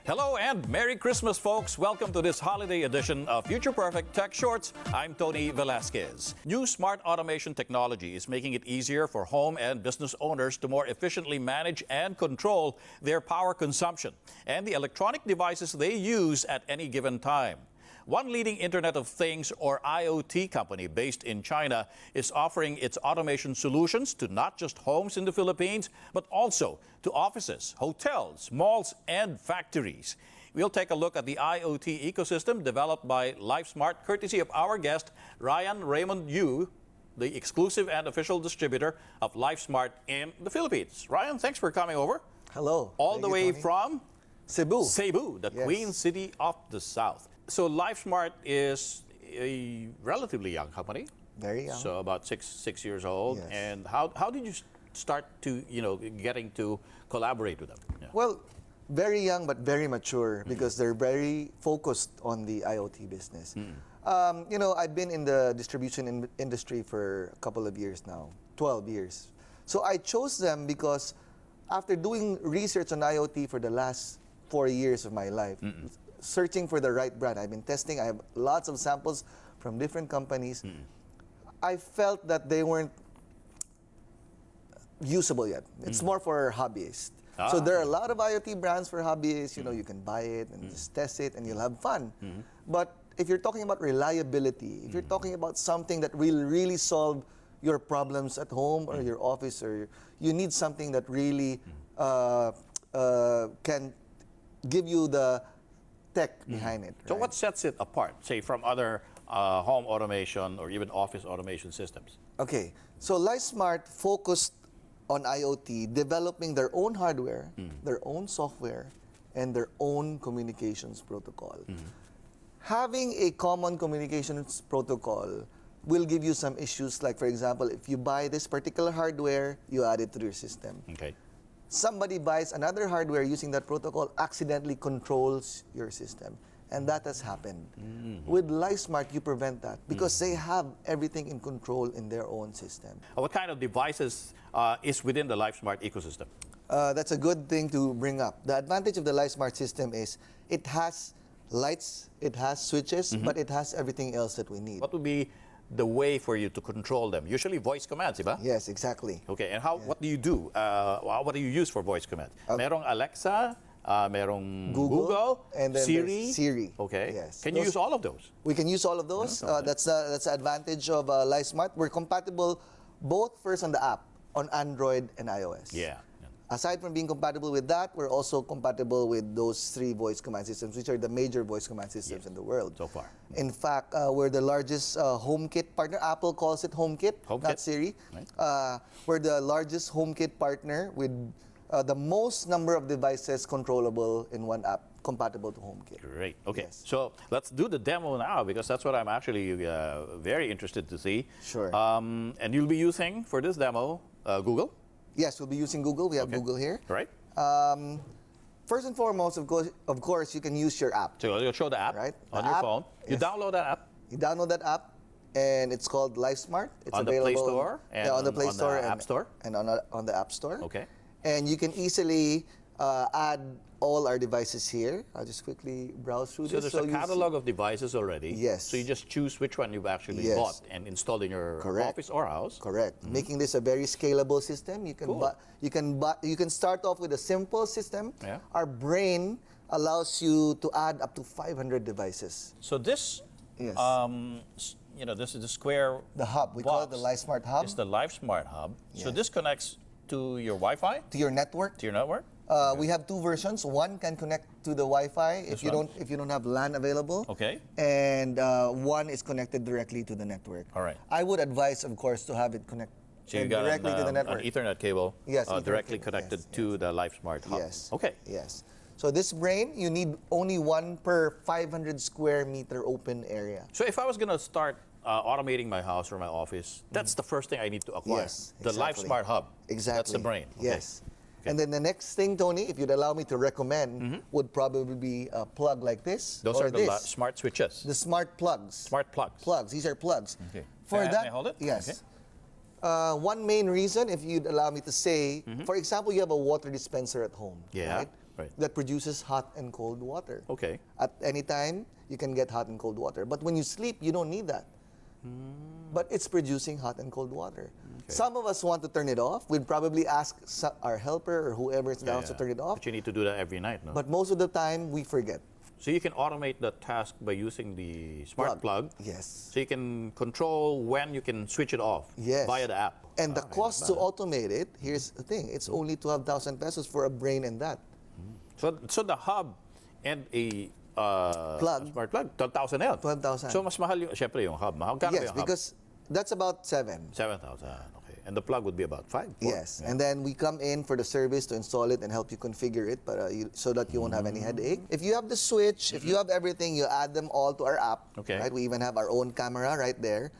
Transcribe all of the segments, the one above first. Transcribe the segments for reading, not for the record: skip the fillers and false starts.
Hello and Merry Christmas, folks. Welcome to this holiday edition of Future Perfect Tech Shorts. I'm Tony Velasquez. New smart automation technology is making it easier for home and business owners to more efficiently manage and control their power consumption and the electronic devices they use at any given time. One leading Internet of Things or IoT company based in China is offering its automation solutions to not just homes in the Philippines, but also to offices, hotels, malls, and factories. We'll take a look at the IoT ecosystem developed by Lifesmart, courtesy of our guest, Ryan Raymond Yu, the exclusive and official distributor of Lifesmart in the Philippines. Ryan, thanks for coming over. Hello. All the way from Cebu. Cebu, the Queen City of the South. So Lifesmart is a relatively young company. Very young. So about six years old. Yes. And how did you start to, getting to collaborate with them? Yeah. Well, very young but very mature because they're very focused on the IoT business. I've been in the distribution industry for a couple of years now, 12 years. So I chose them because after doing research on IoT for the last 4 years of my life, searching for the right brand. I've been testing. I have lots of samples from different companies. I felt that they weren't usable yet. It's more for hobbyists. So there are a lot of IoT brands for hobbyists. You can buy it and just test it and you'll have fun. But if you're talking about reliability, if you're talking about something that will really solve your problems at home or your office, or you need something that really can give you the tech behind it. So right? what sets it apart, say, from other home automation or even office automation systems? Okay, so Lifesmart focused on IoT, developing their own hardware, their own software, and their own communications protocol. Having a common communications protocol will give you some issues, like, for example, if you buy this particular hardware, you add it to your system. Okay. Somebody buys another hardware using that protocol, accidentally controls your system. And that has happened. With Lifesmart, you prevent that because they have everything in control in their own system. What kind of devices is within the Lifesmart ecosystem? That's a good thing to bring up. The advantage of the Lifesmart system is it has lights, it has switches, but it has everything else that we need. What would be the way for you to control them? Usually voice commands, diba? Yes, exactly. Okay, and what do you do? What do you use for voice commands? Merong Alexa, merong Google, and then Siri. Siri. Okay. Yes. Can you use all of those? We can use all of those. That's the advantage of Lifesmart. We're compatible both first on the app, on Android and iOS. Yeah. Aside from being compatible with that, we're also compatible with those 3 voice command systems, which are the major voice command systems in the world. So far. In fact, we're the largest HomeKit partner. Apple calls it HomeKit, not Siri. Right. We're the largest HomeKit partner with the most number of devices controllable in one app, compatible to HomeKit. Great. Okay. Yes. So let's do the demo now because that's what I'm actually very interested to see. Sure. And you'll be using, for this demo, Google? Yes, we'll be using Google. We have Google here. Right. First and foremost, of course, you can use your app. So you'll show the app on your phone. You download that app. You download that app, and it's called Lifesmart. It's on available the Play Store and on the Play Store and App Store, and on the App Store. Okay. And you can easily add all our devices here. I'll just quickly browse through So this. there's a catalog of devices already. Yes. So you just choose which one you've actually bought and installed in your office or house. Correct. Making this a very scalable system. You can you can start off with a simple system. Yeah. Our brain allows you to add up to 500 devices. So this, Yes. This is the square. The hub. We call it the Lifesmart hub. It's the Lifesmart hub. So Yes. this connects to your Wi-Fi. To your network. To your network. We have 2 versions. One can connect to the Wi-Fi if you don't have LAN available. Okay. And one is connected directly to the network. All right. I would advise, of course, to have it connect So you got directly to the network. an Ethernet cable. Yes, Ethernet directly cable. connected Yes, to the Lifesmart hub. Yes. Okay. Yes. So this brain, you need only one per 500 square meter open area. So if I was going to start automating my house or my office, that's the first thing I need to acquire. Yes, the exactly. Lifesmart hub. Exactly. That's the brain. Okay. Yes. And then the next thing, Tony, if you'd allow me to recommend, would probably be a plug like this. Those or are the this. smart switches. The smart plugs. Smart plugs. Plugs. These are plugs. Okay. For May that, I hold it? yes. Okay. One main reason, if you'd allow me to say, for example, you have a water dispenser at home. Yeah. Right? that produces hot and cold water. Okay. At any time, you can get hot and cold water. But when you sleep, you don't need that. But it's producing hot and cold water. Okay. Some of us want to turn it off. We'd probably ask our helper or whoever is down to turn it off. But you need to do that every night, no? But most of the time, we forget. So you can automate the task by using the smart plug. Yes. So you can control when you can switch it off via the app. And the cost to automate it, here's the thing, it's only 12,000 pesos for a brain and that. So the hub and a smart plug, 12,000 yan. 12,000. So mas mahal yung, syempre yung hub. Magkano ba Yes, yung hub? because that's about 7. 7,000, okay. And the plug would be about 5? Yes, Yeah. and then we come in for the service to install it and help you configure it so that you won't have any headache. If you have the switch, if you have everything, you add them all to our app. Okay. Right? We even have our own camera right there.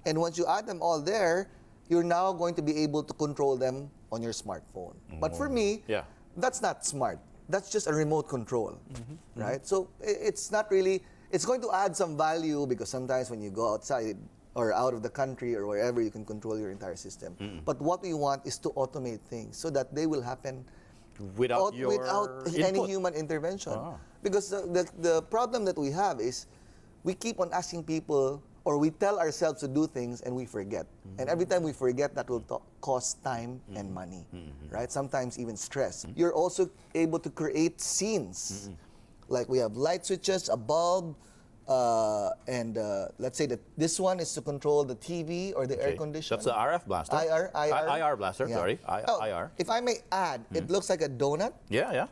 And once you add them all there, you're now going to be able to control them on your smartphone. But for me, that's not smart. That's just a remote control, right? So it's not really, it's going to add some value because sometimes when you go outside, or out of the country or wherever, you can control your entire system. But what we want is to automate things so that they will happen without any human intervention. Because the problem that we have is we keep on asking people, or we tell ourselves to do things and we forget. And every time we forget, that will cost time and money, right? Sometimes even stress. You're also able to create scenes. Like we have light switches, a bulb, and let's say that this one is to control the TV or the air conditioner. That's the RF blaster. IR blaster, sorry. IR. If I may add, it looks like a donut. Yeah.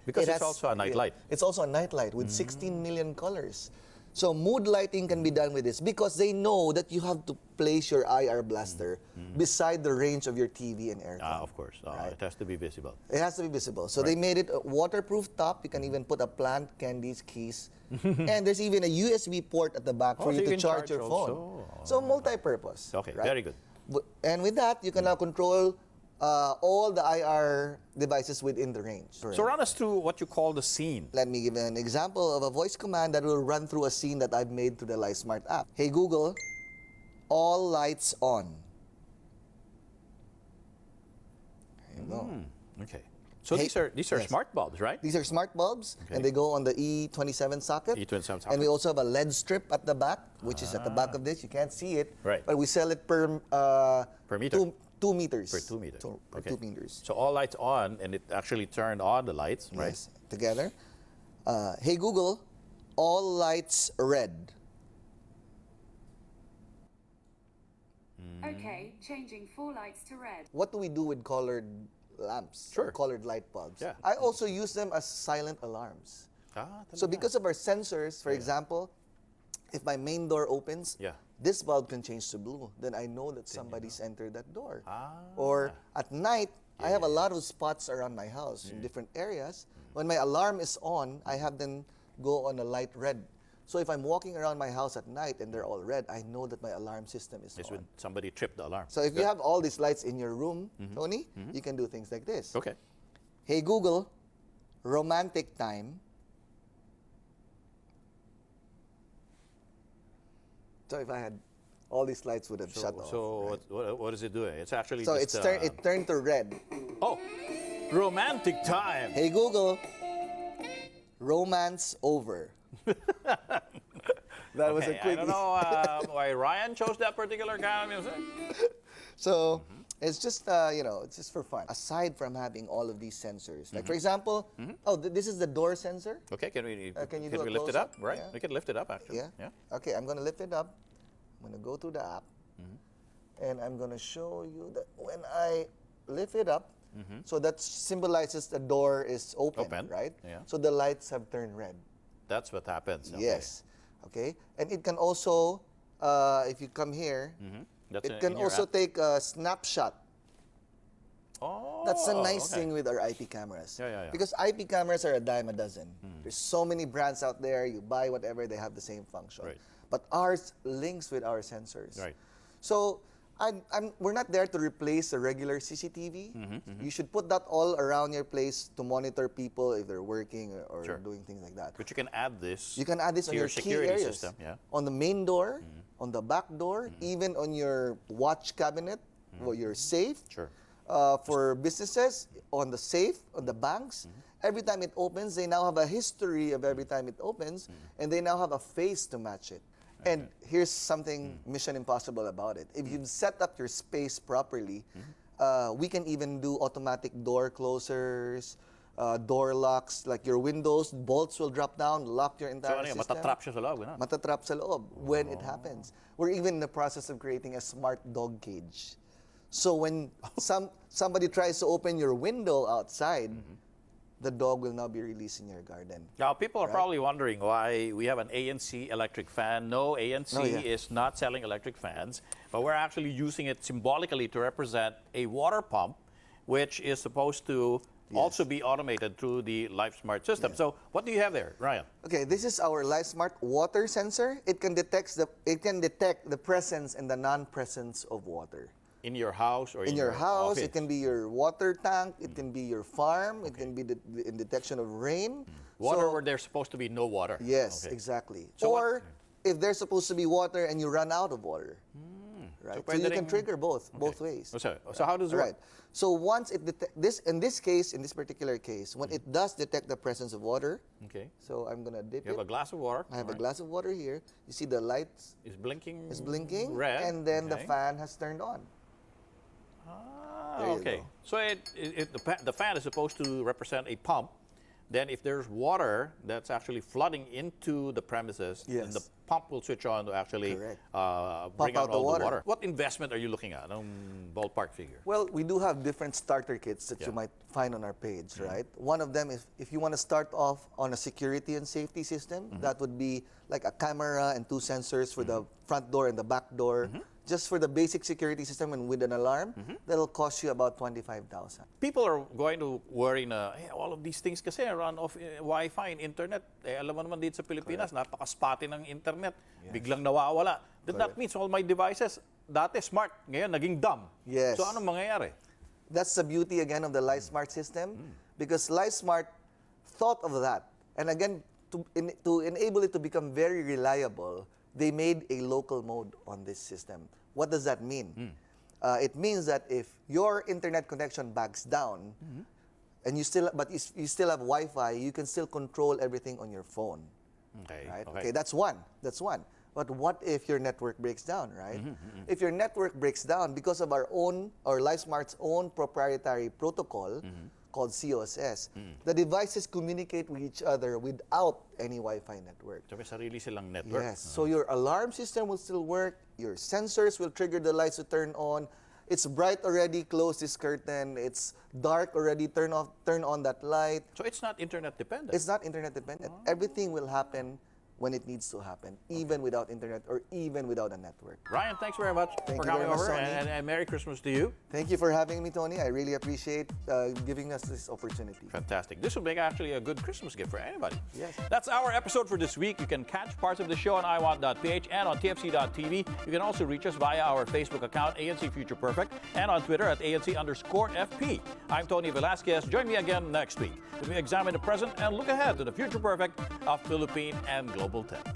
Because it's also a night light. It's also a night light with 16 million colors. So mood lighting can be done with this because they know that you have to place your IR blaster beside the range of your TV and aircon. Of course. It has to be visible. It has to be visible. So they made it a waterproof top. You can even put a plant candies keys. And there's even a USB port at the back for you to charge your phone. So multi-purpose. Okay, right? very good. And with that, you can now control all the IR devices within the range. So run us through what you call the scene. Let me give an example of a voice command that will run through a scene that I've made through the Lifesmart app. Hey Google, all lights on. There you go. Okay. So these are smart bulbs, right? These are smart bulbs, and they go on the E27 socket. E27 socket. And we also have a LED strip at the back, which is at the back of this. You can't see it, right? But we sell it per meter. 2 meters. Per 2 meters. Per 2 meters. So all lights on, and it actually turned on the lights, right? Yes, together. Hey Google, all lights red. Okay, changing 4 lights to red. What do we do with colored lamps? Sure. Or colored light bulbs? Yeah. I also use them as silent alarms. So because of our sensors, for example, if my main door opens, this bulb can change to blue. Then I know that somebody's entered that door. Or at night, I have a lot of spots around my house in different areas. When my alarm is on, I have them go on a light red. So if I'm walking around my house at night and they're all red, I know that my alarm system is on. When somebody tripped the alarm. So if you have all these lights in your room, Tony, you can do things like this. Okay. Hey Google, romantic time. So if I had all these lights would have shut off. So right? what is it doing? It's actually so just, it turned to red. Oh, romantic time. Hey Google, romance over. That was a quick. I don't know why Ryan chose that particular kind of music. So it's just it's just for fun. Aside from having all of these sensors, like for example, this is the door sensor. Okay, can we lift it up? Right, we can lift it up actually. Yeah. Okay, I'm gonna lift it up. I'm gonna go to the app, and I'm gonna show you that when I lift it up, so that symbolizes the door is open. Right? Yeah. So the lights have turned red. That's what happens. Okay. Yes. Okay. And it can also, if you come here, it can also take a snapshot. Oh, that's a nice thing with our IP cameras. Yeah. Because IP cameras are a dime a dozen. There's so many brands out there. You buy whatever, they have the same function. Right. But ours links with our sensors. Right. So we're not there to replace a regular CCTV. You should put that all around your place to monitor people if they're working or doing things like that. But you can add this. You can add this on your key security areas. system. Yeah. On the main door, on the back door, even on your watch cabinet or your safe. Sure. For businesses, on the safe, on the banks, every time it opens, they now have a history of every time it opens, and they now have a face to match it. And here's something mission impossible about it. If you've set up your space properly, we can even do automatic door closers, door locks, like your windows, bolts will drop down, lock your So entire ano yun, system. matatrap siya sa loob, gano'n? Matatrap sa loob when it happens. We're even in the process of creating a smart dog cage. So when somebody tries to open your window outside, the dog will now be released in your garden. Now, people are probably wondering why we have an ANC electric fan. No, ANC is not selling electric fans, but we're actually using it symbolically to represent a water pump, which is supposed to also be automated through the Lifesmart system. So what do you have there, Ryan? Okay, this is our Lifesmart water sensor. It can detect the presence and the non-presence of water. In your house or In your house, office? it can be your water tank, it can be your farm, it can be the detection of rain. Water So- where there's supposed to be no water. Yes, Okay. exactly. So or if there's supposed to be water and you run out of water. Right? So pwede you can ring- trigger both ways. So how does it work? Right. So once it in this particular case, when it does detect the presence of water, Okay. so I'm gonna dip You have it. a glass of water. I have a glass of water here. You see the lights It's blinking. is blinking, red. and then the Okay. fan has turned on. Ah, There you okay. go. So the fan is supposed to represent a pump. Then if there's water that's actually flooding into the premises, then the Yes. pump will switch on to actually Correct. bring out out the all water. the water. What investment are you looking at? Ballpark figure. Well, we do have different starter kits that you might find on our page, right? One of them is if you want to start off on a security and safety system, that would be like a camera and 2 sensors for the front door and the back door. Just for the basic security system and with an alarm, that'll cost you about 25,000. People are going to worry na, all of these things kasi run off Wi-Fi and internet. Alam mo naman dito sa Pilipinas, napaka-spotty ng internet. Biglang nawawala. That means all my devices, dati smart, ngayon naging dumb. Yes. So anong mangyayari? That's the beauty again of the Lifesmart system, because Lifesmart thought of that. And again, to enable it to become very reliable, they made a local mode on this system. What does that mean? It means that if your internet connection backs down, and you still have Wi-Fi, you can still control everything on your phone. Okay. Right? Okay, that's one. But what if your network breaks down, right? If your network breaks down because of our Lifesmart's own proprietary protocol called COSS, the devices communicate with each other without any Wi-Fi network. So may sarili silang network. Yes. So your alarm system will still work. Your sensors will trigger the lights to turn on. It's bright already, close this curtain. It's dark already, turn on that light. So it's not internet dependent. It's not internet dependent. Everything will happen when it needs to happen, even without internet or even without a network. Ryan, thanks very much Thank for you coming very much, over, Tony. and Merry Christmas to you. Thank you for having me, Tony. I really appreciate giving us this opportunity. Fantastic. This will make actually a good Christmas gift for anybody. Yes. That's our episode for this week. You can catch parts of the show on iwant.ph and on tfc.tv. You can also reach us via our Facebook account, ANC Future Perfect, and on Twitter at ANC_FP. I'm Tony Velasquez. Join me again next week as we examine the present and look ahead to the future perfect of Philippine and global tech.